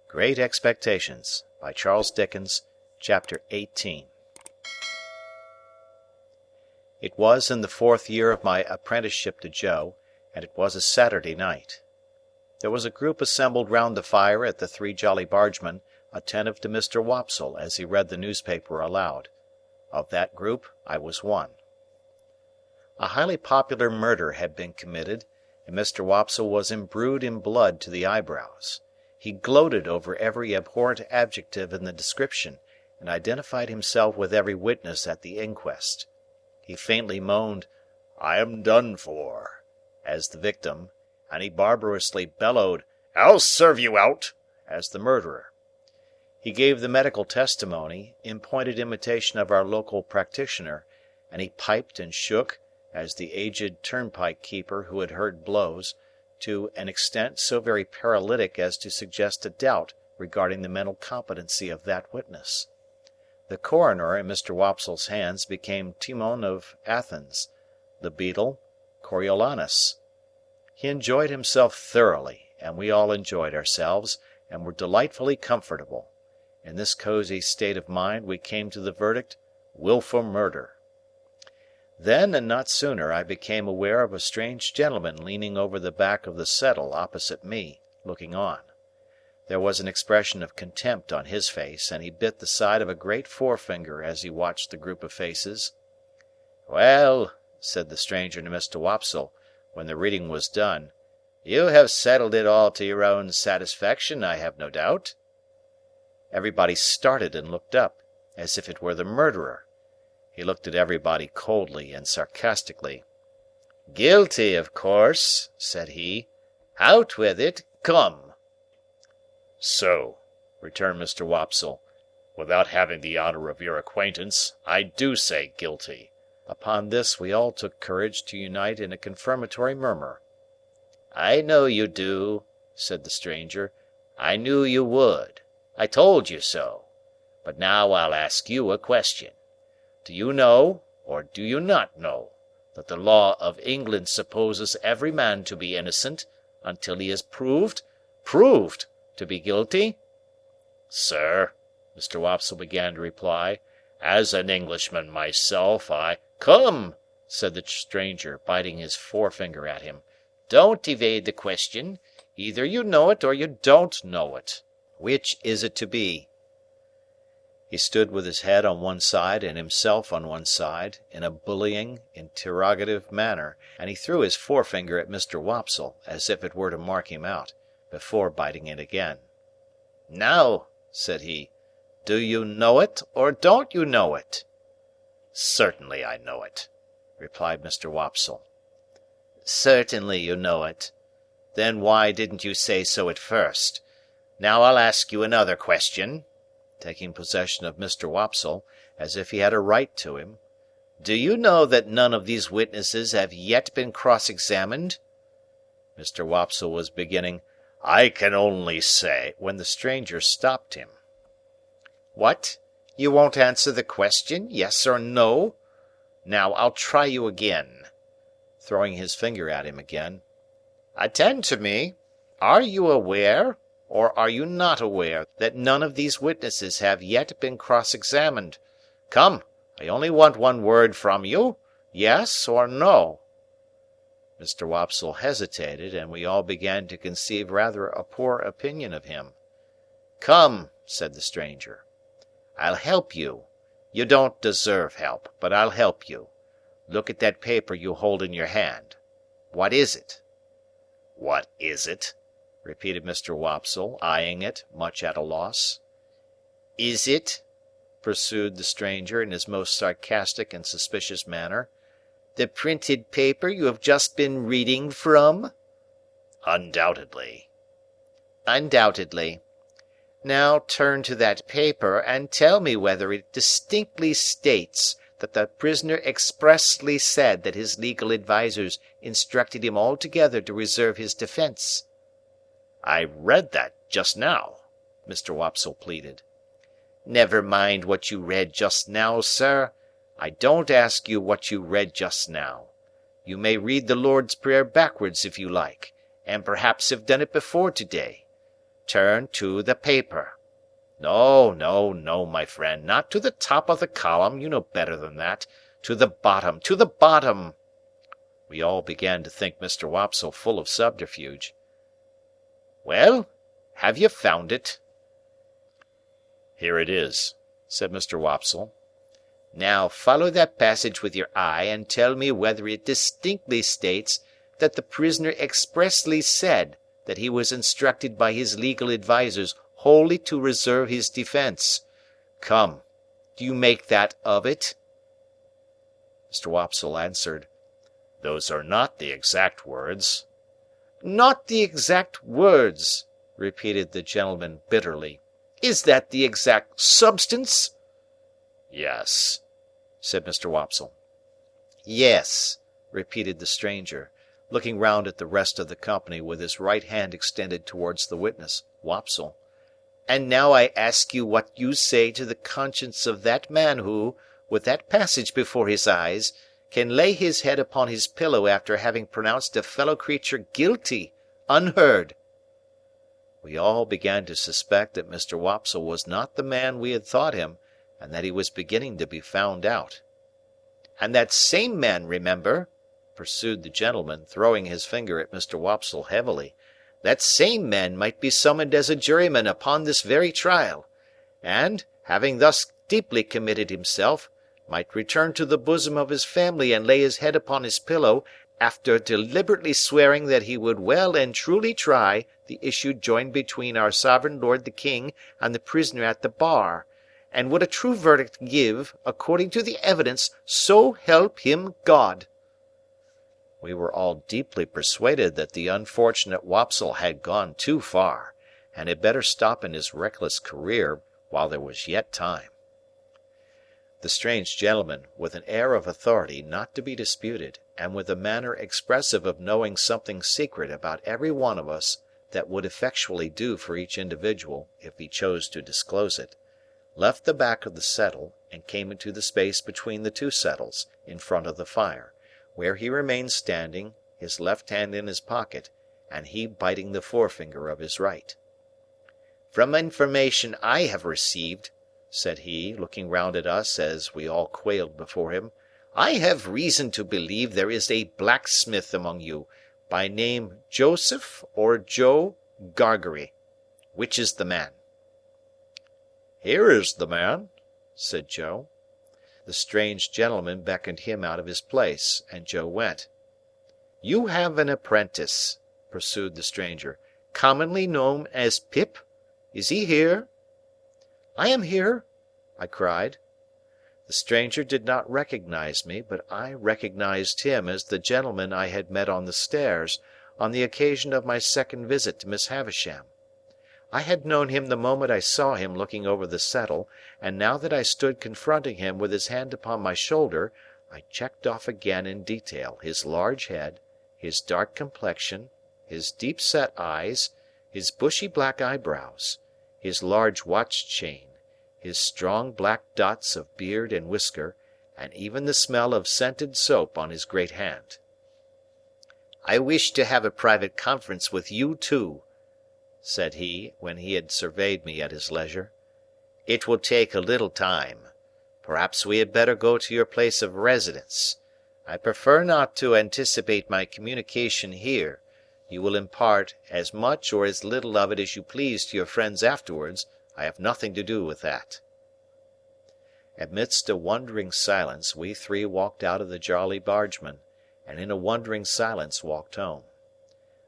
Great Expectations by Charles Dickens, Chapter 18. It was in the 4th year of my apprenticeship to Joe, and it was a Saturday night. There was a group assembled round the fire at the Three Jolly Bargemen, attentive to Mr. Wopsle as he read the newspaper aloud. Of that group I was one. A highly popular murder had been committed, and Mr. Wopsle was imbrued in blood to the eyebrows. He gloated over every abhorrent adjective in the description, and identified himself with every witness at the inquest. He faintly moaned, "I am done for," as the victim, and he barbarously bellowed, "I'll serve you out," as the murderer. He gave the medical testimony, in pointed imitation of our local practitioner, and he piped and shook, as the aged turnpike keeper who had heard blows, to an extent so very paralytic as to suggest a doubt regarding the mental competency of that witness. The coroner in Mr. Wopsle's hands became Timon of Athens, the beadle Coriolanus. He enjoyed himself thoroughly, and we all enjoyed ourselves, and were delightfully comfortable. In this cosy state of mind we came to the verdict, "Wilful murder." Then, and not sooner, I became aware of a strange gentleman leaning over the back of the settle opposite me, looking on. There was an expression of contempt on his face, and he bit the side of a great forefinger as he watched the group of faces. "Well," said the stranger to Mr. Wopsle, when the reading was done, "you have settled it all to your own satisfaction, I have no doubt." Everybody started and looked up, as if it were the murderer. He looked at everybody coldly and sarcastically. "Guilty, of course," said he. "Out with it. Come." "So," returned Mr. Wopsle, "without having the honour of your acquaintance, I do say guilty." Upon this we all took courage to unite in a confirmatory murmur. "I know you do," said the stranger. "I knew you would. I told you so. But now I'll ask you a question. Do you know, or do you not know, that the law of England supposes every man to be innocent until he is proved, to be guilty?" "Sir," Mr. Wopsle began to reply, "as an Englishman myself, I—" "Come," said the stranger, biting his forefinger at him, "don't evade the question. Either you know it or you don't know it. Which is it to be?" He stood with his head on one side and himself on one side, in a bullying, interrogative manner, and he threw his forefinger at Mr. Wopsle, as if it were to mark him out, before biting it again. "Now," said he, "do you know it, or don't you know it?" "Certainly I know it," replied Mr. Wopsle. "Certainly you know it. Then why didn't you say so at first? Now I'll ask you another question," taking possession of Mr. Wopsle, as if he had a right to him. "Do you know that none of these witnesses have yet been cross-examined?" Mr. Wopsle was beginning, "I can only say," when the stranger stopped him. "What? You won't answer the question, yes or no? Now I'll try you again," throwing his finger at him again. "Attend to me. Are you aware, or are you not aware, that none of these witnesses have yet been cross-examined? Come, I only want one word from you. Yes or no?" Mr. Wopsle hesitated, and we all began to conceive rather a poor opinion of him. "Come," said the stranger. "I'll help you. You don't deserve help, but I'll help you. Look at that paper you hold in your hand. What is it?" "What is it?" repeated Mr. Wopsle, eyeing it, much at a loss. "Is it," pursued the stranger in his most sarcastic and suspicious manner, "the printed paper you have just been reading from?" "Undoubtedly." "Undoubtedly. Now turn to that paper, and tell me whether it distinctly states that the prisoner expressly said that his legal advisers instructed him altogether to reserve his defence." "I read that just now," Mr. Wopsle pleaded. "Never mind what you read just now, sir. I don't ask you what you read just now. You may read the Lord's Prayer backwards if you like, and perhaps have done it before to-day. Turn to the paper. No, no, no, my friend, not to the top of the column, you know better than that. To the bottom, to the bottom." We all began to think Mr. Wopsle full of subterfuge. "Well, have you found it?" "Here it is," said Mr. Wopsle. "Now follow that passage with your eye and tell me whether it distinctly states that the prisoner expressly said that he was instructed by his legal advisers wholly to reserve his defence. Come, do you make that of it?" Mr. Wopsle answered, "Those are not the exact words." "Not the exact words," repeated the gentleman bitterly. "Is that the exact substance?" "Yes," said Mr. Wopsle. "Yes," repeated the stranger, looking round at the rest of the company with his right hand extended towards the witness, Wopsle. "And now I ask you what you say to the conscience of that man who, with that passage before his eyes, can lay his head upon his pillow after having pronounced a fellow creature guilty, unheard." We all began to suspect that Mr. Wopsle was not the man we had thought him, and that he was beginning to be found out. "And that same man, remember," pursued the gentleman, throwing his finger at Mr. Wopsle heavily, "that same man might be summoned as a juryman upon this very trial, and, having thus deeply committed himself, might return to the bosom of his family and lay his head upon his pillow, after deliberately swearing that he would well and truly try the issue joined between our sovereign lord the king and the prisoner at the bar, and would a true verdict give, according to the evidence, so help him God." We were all deeply persuaded that the unfortunate Wopsle had gone too far, and had better stop in his reckless career while there was yet time. The strange gentleman, with an air of authority not to be disputed, and with a manner expressive of knowing something secret about every one of us that would effectually do for each individual if he chose to disclose it, left the back of the settle and came into the space between the two settles, in front of the fire, where he remained standing, his left hand in his pocket, and he biting the forefinger of his right. "From information I have received," said he, looking round at us as we all quailed before him, "I have reason to believe there is a blacksmith among you, by name Joseph or Joe Gargery. Which is the man?" "Here is the man," said Joe. The strange gentleman beckoned him out of his place, and Joe went. "You have an apprentice," pursued the stranger, "commonly known as Pip. Is he here?" "I am here," I cried. The stranger did not recognize me, but I recognized him as the gentleman I had met on the stairs, on the occasion of my second visit to Miss Havisham. I had known him the moment I saw him looking over the settle, and now that I stood confronting him with his hand upon my shoulder, I checked off again in detail his large head, his dark complexion, his deep-set eyes, his bushy black eyebrows, his large watch-chain, his strong black dots of beard and whisker, and even the smell of scented soap on his great hand. "I wish to have a private conference with you too," said he, when he had surveyed me at his leisure. "It will take a little time. Perhaps we had better go to your place of residence. I prefer not to anticipate my communication here. You will impart as much or as little of it as you please to your friends afterwards. I have nothing to do with that." Amidst a wondering silence, we three walked out of the Jolly Bargeman, and in a wondering silence walked home.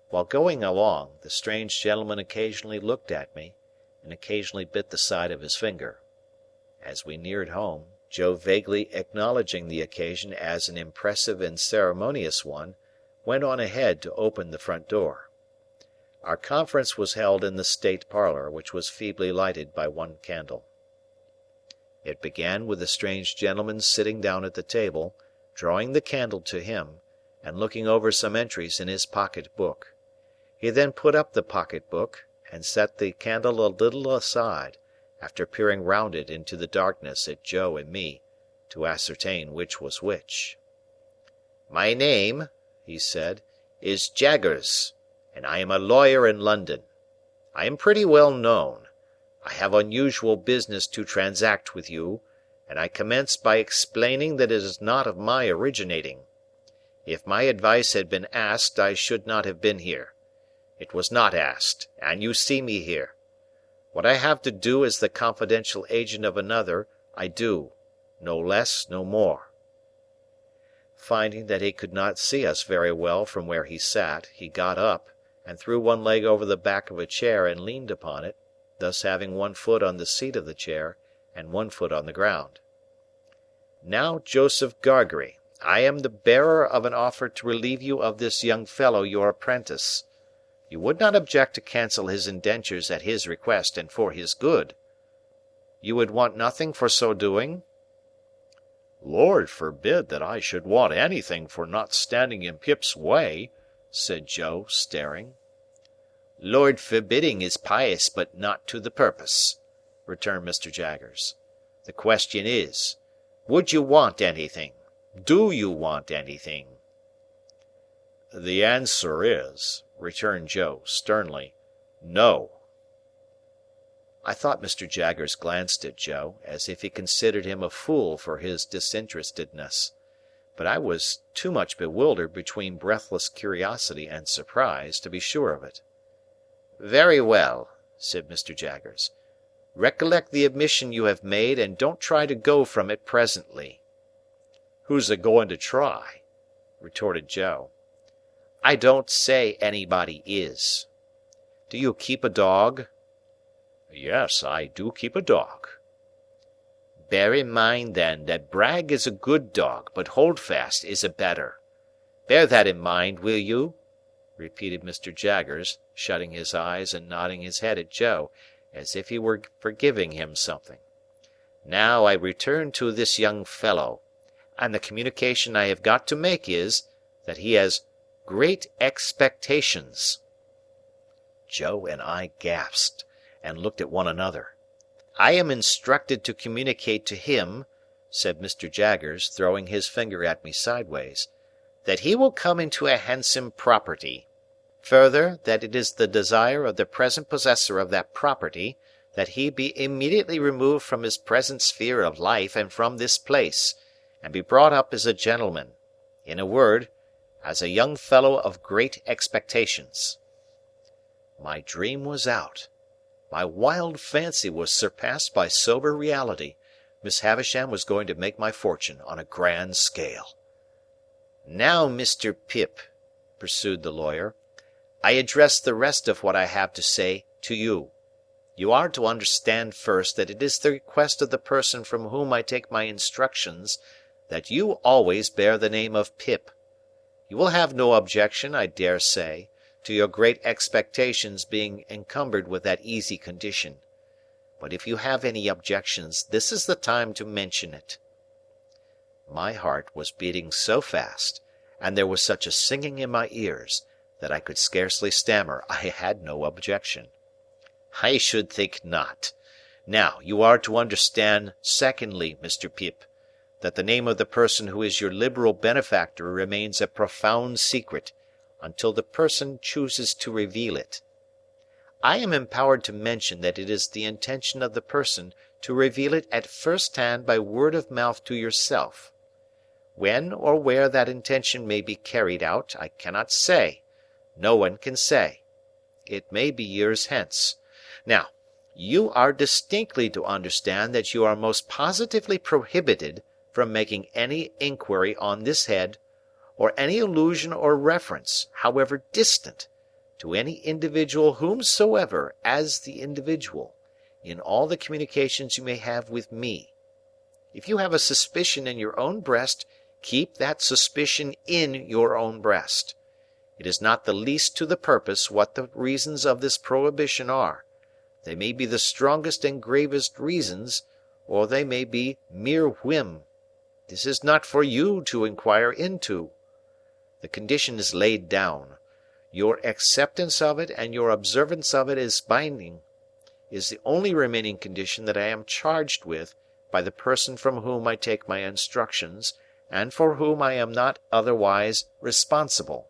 While going along, the strange gentleman occasionally looked at me, and occasionally bit the side of his finger. As we neared home, Joe vaguely acknowledging the occasion as an impressive and ceremonious one, went on ahead to open the front door. Our conference was held in the state parlour, which was feebly lighted by one candle. It began with the strange gentleman sitting down at the table, drawing the candle to him, and looking over some entries in his pocket-book. He then put up the pocket-book, and set the candle a little aside, after peering round it into the darkness at Joe and me, to ascertain which was which. "My name," he said, "is Jaggers, and I am a lawyer in London. I am pretty well known. I have unusual business to transact with you, and I commence by explaining that it is not of my originating. If my advice had been asked, I should not have been here. It was not asked, and you see me here. What I have to do as the confidential agent of another, I do, no less, no more." Finding that he could not see us very well from where he sat, he got up, and threw one leg over the back of a chair and leaned upon it, thus having one foot on the seat of the chair and one foot on the ground. "Now, Joseph Gargery, I am the bearer of an offer to relieve you of this young fellow your apprentice. You would not object to cancel his indentures at his request and for his good. You would want nothing for so doing?" "Lord forbid that I should want anything for not standing in Pip's way," said Joe, staring. "Lord forbidding is pious but not to the purpose," returned Mr. Jaggers. "The question is, would you want anything? Do you want anything?" "The answer is," returned Joe, sternly, "No." I thought Mr. Jaggers glanced at Joe, as if he considered him a fool for his disinterestedness. But I was too much bewildered between breathless curiosity and surprise to be sure of it. "Very well," said Mr. Jaggers. "Recollect the admission you have made, and don't try to go from it presently." "Who's a-going to try?" retorted Joe. "I don't say anybody is. Do you keep a dog?" "Yes, I do keep a dog." "Bear in mind, then, that Bragg is a good dog, but Holdfast is a better. Bear that in mind, will you?" repeated Mr. Jaggers, shutting his eyes and nodding his head at Joe, as if he were forgiving him something. "Now I return to this young fellow, and the communication I have got to make is, that he has great expectations." Joe and I gasped, and looked at one another. "I am instructed to communicate to him," said Mr. Jaggers, throwing his finger at me sideways, "that he will come into a handsome property. Further, that it is the desire of the present possessor of that property that he be immediately removed from his present sphere of life and from this place, and be brought up as a gentleman. In a word, as a young fellow of great expectations." My dream was out. My wild fancy was surpassed by sober reality. Miss Havisham was going to make my fortune on a grand scale. "Now, Mr. Pip," pursued the lawyer, "I address the rest of what I have to say to you. You are to understand first that it is the request of the person from whom I take my instructions that you always bear the name of Pip. You will have no objection, I dare say, to your great expectations being encumbered with that easy condition. But if you have any objections, this is the time to mention it." My heart was beating so fast, and there was such a singing in my ears, that I could scarcely stammer I had no objection. "I should think not. Now, you are to understand, secondly, Mr. Pip, that the name of the person who is your liberal benefactor remains a profound secret, until the person chooses to reveal it. I am empowered to mention that it is the intention of the person to reveal it at first hand by word of mouth to yourself. When or where that intention may be carried out, I cannot say. No one can say. It may be years hence. Now, you are distinctly to understand that you are most positively prohibited from making any inquiry on this head, or any allusion or reference, however distant, to any individual whomsoever as the individual, in all the communications you may have with me. If you have a suspicion in your own breast, keep that suspicion in your own breast. It is not the least to the purpose what the reasons of this prohibition are. They may be the strongest and gravest reasons, or they may be mere whim. This is not for you to inquire into. The condition is laid down. Your acceptance of it and your observance of it as binding is the only remaining condition that I am charged with by the person from whom I take my instructions, and for whom I am not otherwise responsible.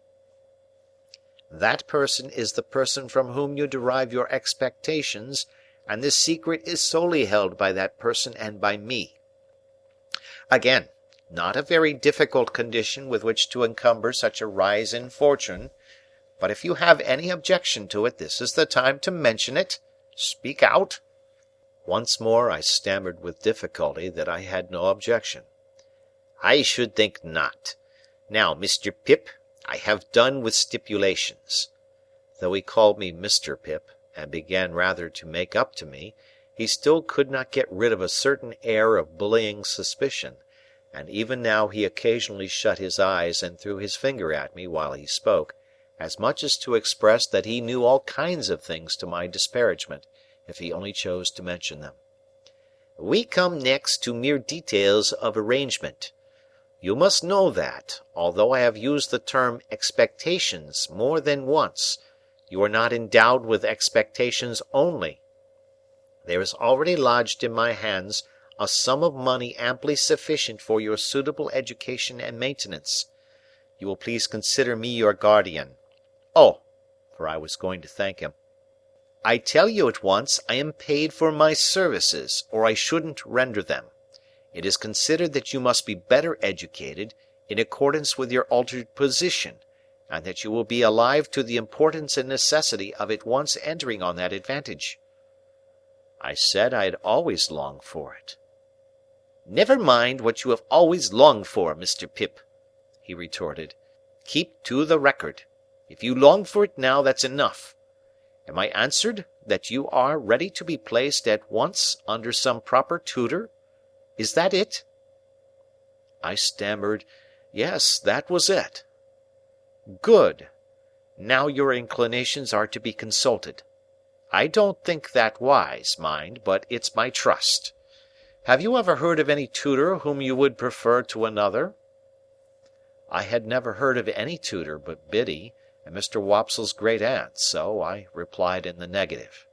That person is the person from whom you derive your expectations, and this secret is solely held by that person and by me. Again, not a very difficult condition with which to encumber such a rise in fortune, but if you have any objection to it, this is the time to mention it. Speak out." Once more I stammered with difficulty that I had no objection. "I should think not. Now, Mr. Pip, I have done with stipulations." Though he called me Mr. Pip, and began rather to make up to me, he still could not get rid of a certain air of bullying suspicion, and even now he occasionally shut his eyes and threw his finger at me while he spoke, as much as to express that he knew all kinds of things to my disparagement, if he only chose to mention them. "We come next to mere details of arrangement. You must know that, although I have used the term expectations more than once, you are not endowed with expectations only. There is already lodged in my hands a sum of money amply sufficient for your suitable education and maintenance. You will please consider me your guardian. Oh!" for I was going to thank him. "I tell you at once I am paid for my services, or I shouldn't render them. It is considered that you must be better educated, in accordance with your altered position, and that you will be alive to the importance and necessity of at once entering on that advantage." I said I had always longed for it. "Never mind what you have always longed for, Mr. Pip," he retorted. "Keep to the record. If you long for it now, that's enough. Am I answered that you are ready to be placed at once under some proper tutor? Is that it?" I stammered, yes, that was it. "Good. Now your inclinations are to be consulted. I don't think that wise, mind, but it's my trust. Have you ever heard of any tutor whom you would prefer to another?" I had never heard of any tutor but Biddy and Mr. Wopsle's great aunt, so I replied in the negative.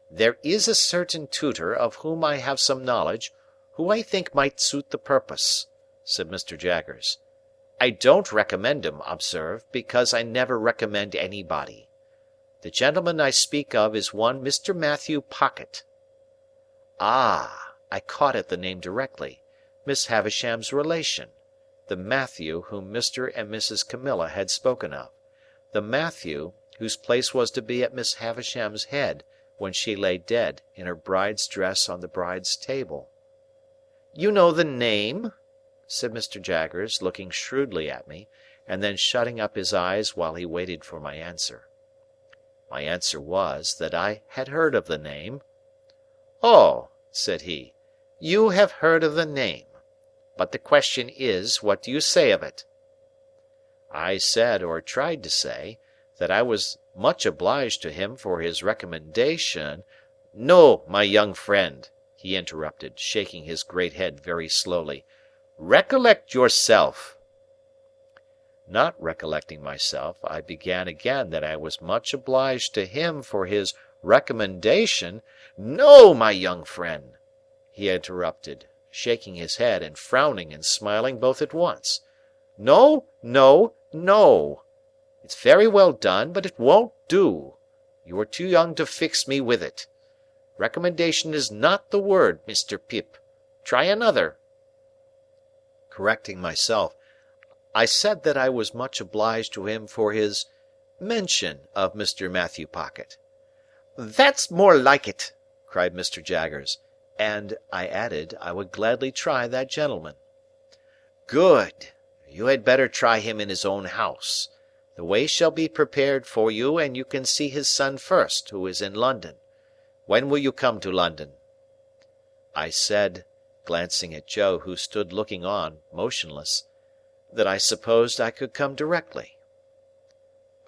"There is a certain tutor of whom I have some knowledge, who I think might suit the purpose," said Mr. Jaggers. "I don't recommend him, observe, because I never recommend anybody. The gentleman I speak of is one Mr. Matthew Pocket." Ah! I caught at the name directly. Miss Havisham's relation. The Matthew whom Mr. and Mrs. Camilla had spoken of. The Matthew whose place was to be at Miss Havisham's head when she lay dead, in her bride's dress on the bride's table. "You know the name?" said Mr. Jaggers, looking shrewdly at me, and then shutting up his eyes while he waited for my answer. My answer was, that I had heard of the name. "Oh!" said he, "you have heard of the name. But the question is, what do you say of it?" I said, or tried to say, that I was much obliged to him for his recommendation. "No, my young friend," he interrupted, shaking his great head very slowly. "Recollect yourself." Not recollecting myself, I began again that I was much obliged to him for his recommendation. "No, my young friend," he interrupted, shaking his head and frowning and smiling both at once. "No, no, no. It's very well done, but it won't do. You are too young to fix me with it. Recommendation is not the word, Mr. Pip. Try another." Correcting myself, I said that I was much obliged to him for his mention of Mr. Matthew Pocket. "That's more like it!" cried Mr. Jaggers. And, I added, I would gladly try that gentleman. "Good! You had better try him in his own house. The way shall be prepared for you, and you can see his son first, who is in London. When will you come to London?" I said, glancing at Joe, who stood looking on, motionless, that I supposed I could come directly.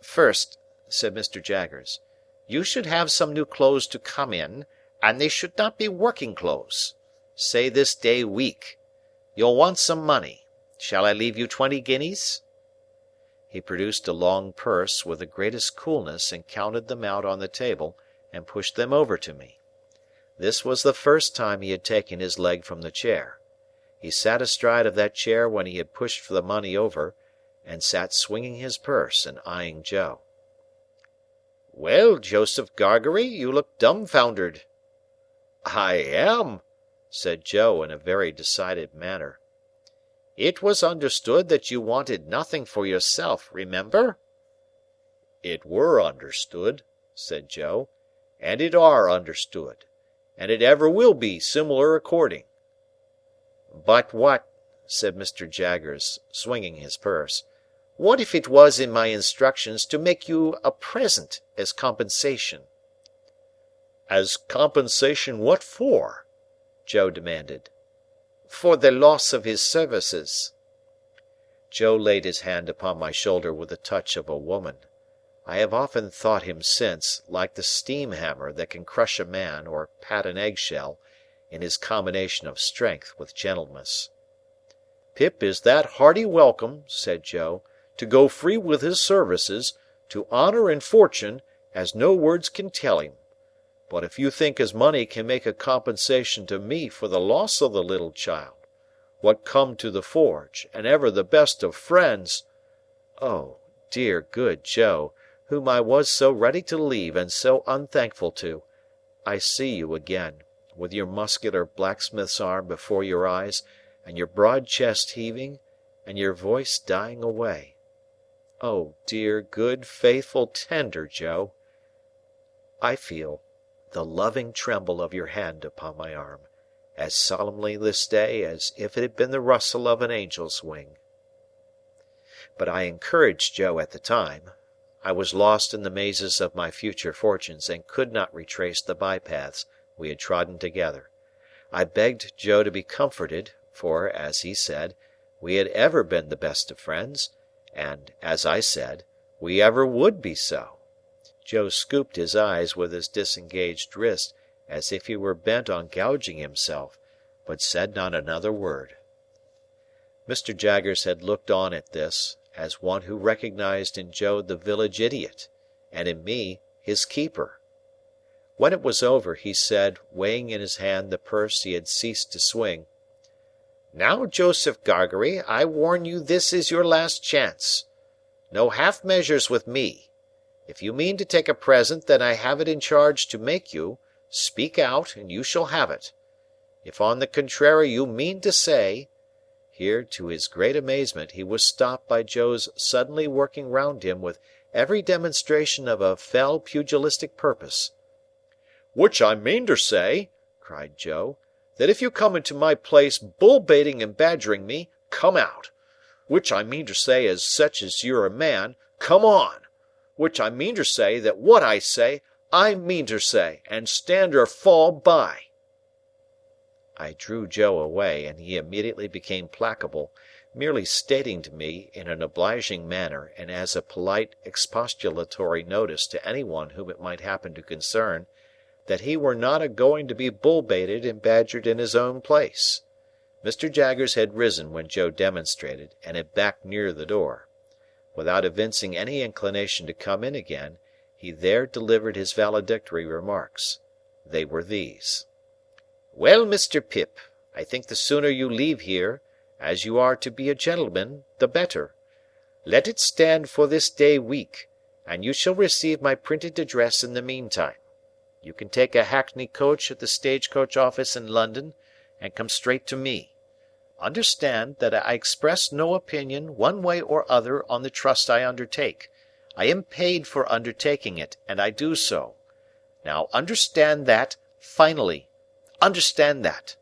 "First," said Mr. Jaggers, "you should have some new clothes to come in, and they should not be working clothes. Say this day week. You'll want some money. Shall I leave you 20 guineas?" He produced a long purse with the greatest coolness and counted them out on the table, and pushed them over to me. This was the first time he had taken his leg from the chair. He sat astride of that chair when he had pushed the money over, and sat swinging his purse and eyeing Joe. "Well, Joseph Gargery, you look dumbfoundered." "I am," said Joe in a very decided manner. "It was understood that you wanted nothing for yourself, remember?" "It were understood," said Joe, "and it are understood, and it ever will be similar according." "But what," said Mr. Jaggers, swinging his purse, "what if it was in my instructions to make you a present as compensation?" "As compensation what for?" Joe demanded. "For the loss of his services." Joe laid his hand upon my shoulder with the touch of a woman. I have often thought him since, like the steam hammer that can crush a man or pat an eggshell, in his combination of strength with gentleness. "Pip is that hearty welcome," said Joe, "to go free with his services, to honour and fortune, as no words can tell him. But if you think as money can make a compensation to me for the loss of the little child, what come to the forge, and ever the best of friends—" "Oh, dear good Joe, whom I was so ready to leave and so unthankful to, I see you again, with your muscular blacksmith's arm before your eyes, and your broad chest heaving, and your voice dying away. Oh, dear, good, faithful, tender Joe! I feel the loving tremble of your hand upon my arm, as solemnly this day as if it had been the rustle of an angel's wing." But I encouraged Joe at the time. I was lost in the mazes of my future fortunes and could not retrace the bypaths we had trodden together. I begged Joe to be comforted, for, as he said, we had ever been the best of friends, and, as I said, we ever would be so. Joe scooped his eyes with his disengaged wrist, as if he were bent on gouging himself, but said not another word. Mr. Jaggers had looked on at this, as one who recognized in Joe the village idiot, and in me his keeper. When it was over, he said, weighing in his hand the purse he had ceased to swing, "Now, Joseph Gargery, I warn you this is your last chance. No half measures with me. If you mean to take a present that I have it in charge to make you, speak out, and you shall have it. If on the contrary you mean to say—" Here, to his great amazement, he was stopped by Joe's suddenly working round him with every demonstration of a fell pugilistic purpose. "Which I meanter say," cried Joe, "that if you come into my place bull-baiting and badgering me, come out. Which I meanter say as sech as you're a man, come on. Which I meanter say that what I say, I meanter say, and stand or fall by." I drew Joe away, and he immediately became placable, merely stating to me, in an obliging manner and as a polite expostulatory notice to any one whom it might happen to concern, that he were not a-going to be bull-baited and badgered in his own place. Mr. Jaggers had risen when Joe demonstrated, and had backed near the door. Without evincing any inclination to come in again, he there delivered his valedictory remarks. They were these: "Well, Mr. Pip, I think the sooner you leave here, as you are to be a gentleman, the better. Let it stand for this day week, and you shall receive my printed address in the meantime. You can take a hackney coach at the stage-coach office in London, and come straight to me. Understand that I express no opinion, one way or other, on the trust I undertake. I am paid for undertaking it, and I do so. Now understand that, finally. Understand that."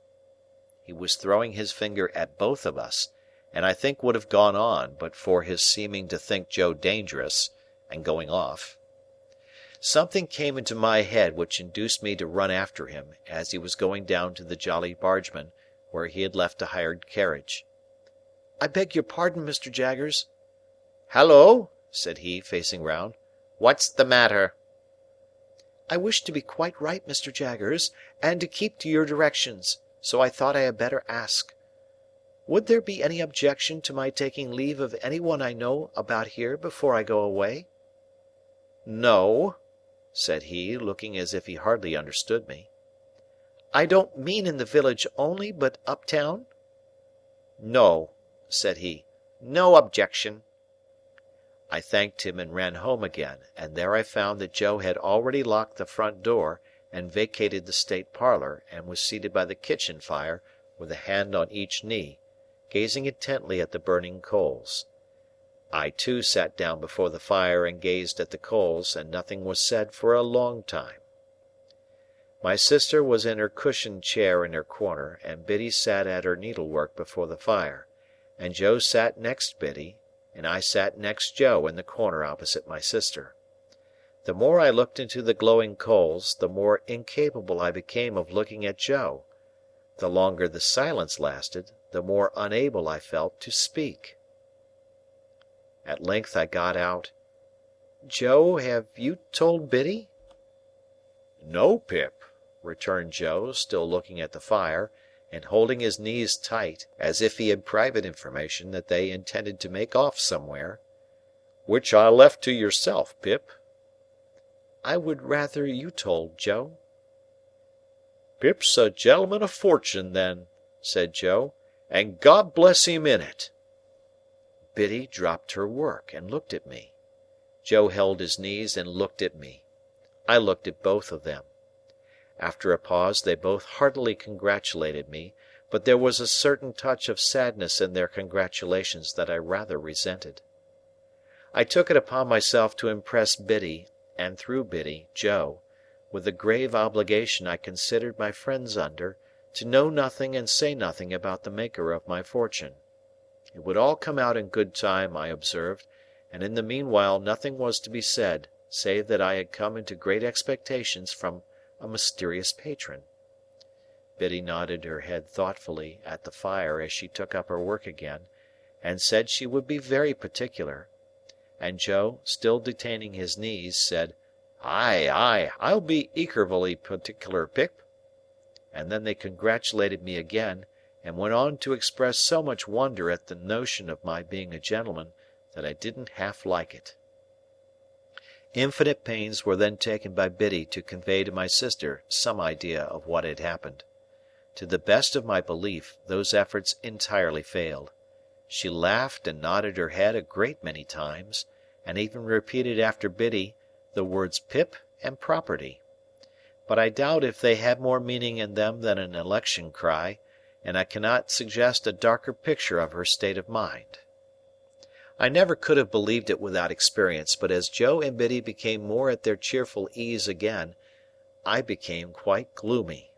He was throwing his finger at both of us, and I think would have gone on, but for his seeming to think Joe dangerous, and going off. Something came into my head which induced me to run after him, as he was going down to the Jolly Bargemen, where he had left a hired carriage. "I beg your pardon, Mr. Jaggers." "Halloa!" said he, facing round. "What's the matter?" "I wish to be quite right, Mr. Jaggers, and to keep to your directions, so I thought I had better ask. Would there be any objection to my taking leave of any one I know about here before I go away?" "No," said he, looking as if he hardly understood me. "I don't mean in the village only, but uptown?" "No," said he. "No objection." I thanked him and ran home again, and there I found that Joe had already locked the front door and vacated the state parlour, and was seated by the kitchen fire with a hand on each knee, gazing intently at the burning coals. I too sat down before the fire and gazed at the coals, and nothing was said for a long time. My sister was in her cushioned chair in her corner, and Biddy sat at her needlework before the fire, and Joe sat next Biddy, and I sat next Joe in the corner opposite my sister. The more I looked into the glowing coals, the more incapable I became of looking at Joe. The longer the silence lasted, the more unable I felt to speak. At length I got out, "Joe, have you told Biddy?" "No, Pip," returned Joe, still looking at the fire, and holding his knees tight, as if he had private information that they intended to make off somewhere, "which I left to yourself, Pip." "I would rather you told, Joe." "Pip's a gentleman of fortune, then," said Joe, "and God bless him in it." Biddy dropped her work, and looked at me. Joe held his knees and looked at me. I looked at both of them. After a pause they both heartily congratulated me, but there was a certain touch of sadness in their congratulations that I rather resented. I took it upon myself to impress Biddy, and through Biddy, Joe, with the grave obligation I considered my friends under, to know nothing and say nothing about the maker of my fortune. It would all come out in good time, I observed, and in the meanwhile nothing was to be said, save that I had come into great expectations from a mysterious patron. Biddy nodded her head thoughtfully at the fire as she took up her work again, and said she would be very particular, and Joe, still detaining his knees, said, "Ay, ay, I'll be ekervally particular, Pip." And then they congratulated me again, and went on to express so much wonder at the notion of my being a gentleman that I didn't half like it. Infinite pains were then taken by Biddy to convey to my sister some idea of what had happened. To the best of my belief, those efforts entirely failed. She laughed and nodded her head a great many times, and even repeated after Biddy the words Pip and property. But I doubt if they had more meaning in them than an election cry, and I cannot suggest a darker picture of her state of mind. I never could have believed it without experience, but as Joe and Biddy became more at their cheerful ease again, I became quite gloomy.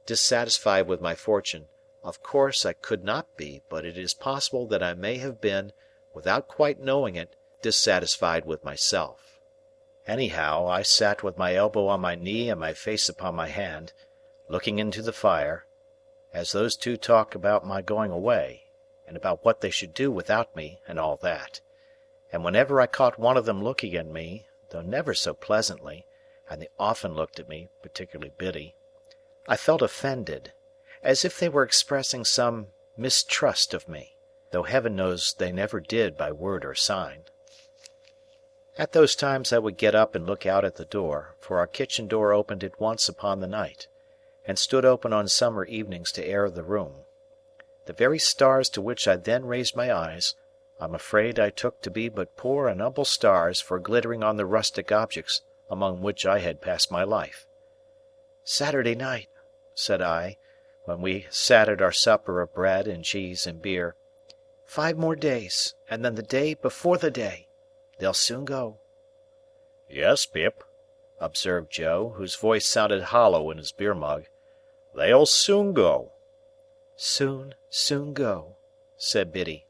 Dissatisfied with my fortune, of course I could not be, but it is possible that I may have been, without quite knowing it, dissatisfied with myself. Anyhow, I sat with my elbow on my knee and my face upon my hand, looking into the fire, as those two talked about my going away, and about what they should do without me, and all that. And whenever I caught one of them looking at me, though never so pleasantly, and they often looked at me, particularly Biddy, I felt offended, as if they were expressing some mistrust of me, though heaven knows they never did by word or sign. At those times I would get up and look out at the door, for our kitchen door opened at once upon the night, and stood open on summer evenings to air the room. The very stars to which I then raised my eyes, I am afraid I took to be but poor and humble stars for glittering on the rustic objects among which I had passed my life. "Saturday night," said I, when we sat at our supper of bread and cheese and beer. "5 more days, and then the day before the day. They'll soon go." "Yes, Pip," observed Joe, whose voice sounded hollow in his beer mug. "They'll soon go." "Soon, soon go," said Biddy.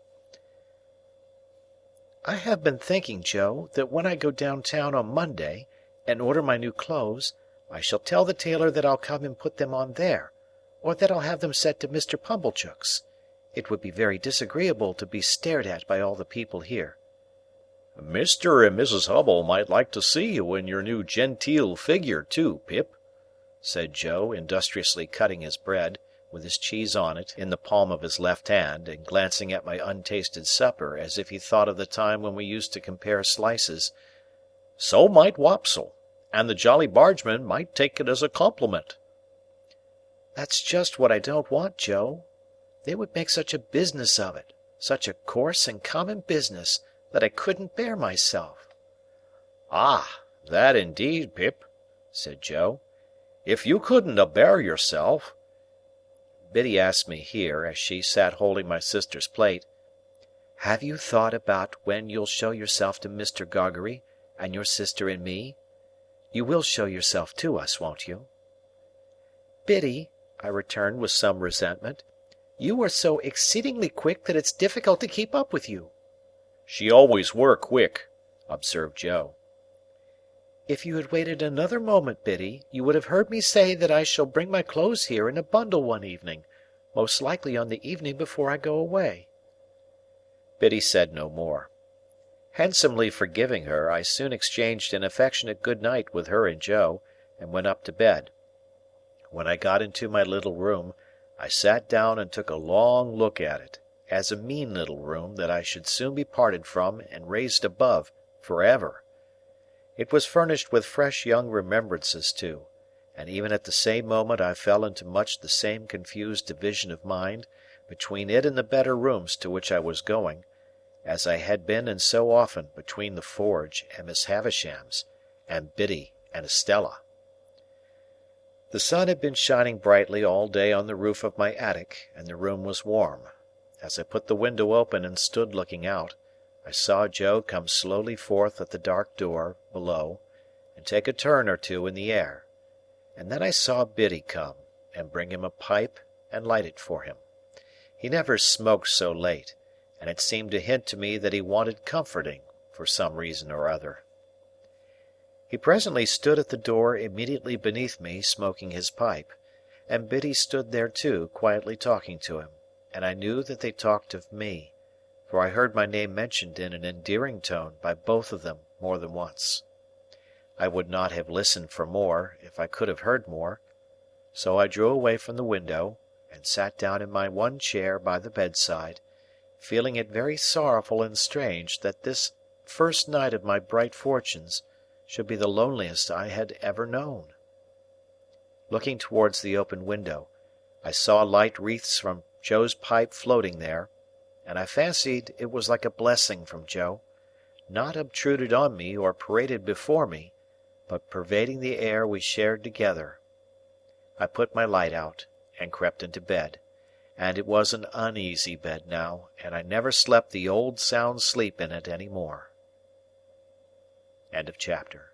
"I have been thinking, Joe, that when I go downtown on Monday, and order my new clothes, I shall tell the tailor that I'll come and put them on there, or that I'll have them sent to Mr. Pumblechook's. It would be very disagreeable to be stared at by all the people here." "Mr. and Mrs. Hubble might like to see you in your new genteel figure, too, Pip," said Joe, industriously cutting his bread, with his cheese on it, in the palm of his left hand, and glancing at my untasted supper as if he thought of the time when we used to compare slices. "So might Wopsle, and the Jolly Bargemen might take it as a compliment." "That's just what I don't want, Joe. They would make such a business of it, such a coarse and common business, that I couldn't bear myself." "Ah, that indeed, Pip," said Joe. "If you couldn't bear yourself—" Biddy asked me here, as she sat holding my sister's plate, "Have you thought about when you'll show yourself to Mr. Gargery, and your sister and me? You will show yourself to us, won't you?" "Biddy," I returned with some resentment, "you are so exceedingly quick that it's difficult to keep up with you." "She always were quick," observed Joe. "If you had waited another moment, Biddy, you would have heard me say that I shall bring my clothes here in a bundle one evening, most likely on the evening before I go away." Biddy said no more. Handsomely forgiving her, I soon exchanged an affectionate good night with her and Joe, and went up to bed. When I got into my little room, I sat down and took a long look at it, as a mean little room that I should soon be parted from and raised above, for ever. It was furnished with fresh young remembrances too, and even at the same moment I fell into much the same confused division of mind, between it and the better rooms to which I was going, as I had been in so often between the forge and Miss Havisham's, and Biddy and Estella. The sun had been shining brightly all day on the roof of my attic, and the room was warm. As I put the window open and stood looking out, I saw Joe come slowly forth at the dark door below, and take a turn or two in the air, and then I saw Biddy come, and bring him a pipe and light it for him. He never smoked so late, and it seemed to hint to me that he wanted comforting, for some reason or other. He presently stood at the door immediately beneath me, smoking his pipe, and Biddy stood there too, quietly talking to him, and I knew that they talked of me, for I heard my name mentioned in an endearing tone by both of them more than once. I would not have listened for more, if I could have heard more, so I drew away from the window, and sat down in my one chair by the bedside, feeling it very sorrowful and strange that this first night of my bright fortunes should be the loneliest I had ever known. Looking towards the open window, I saw light wreaths from Joe's pipe floating there, and I fancied it was like a blessing from Joe, not obtruded on me or paraded before me, but pervading the air we shared together. I put my light out, and crept into bed, and it was an uneasy bed now, and I never slept the old sound sleep in it any more. End of chapter.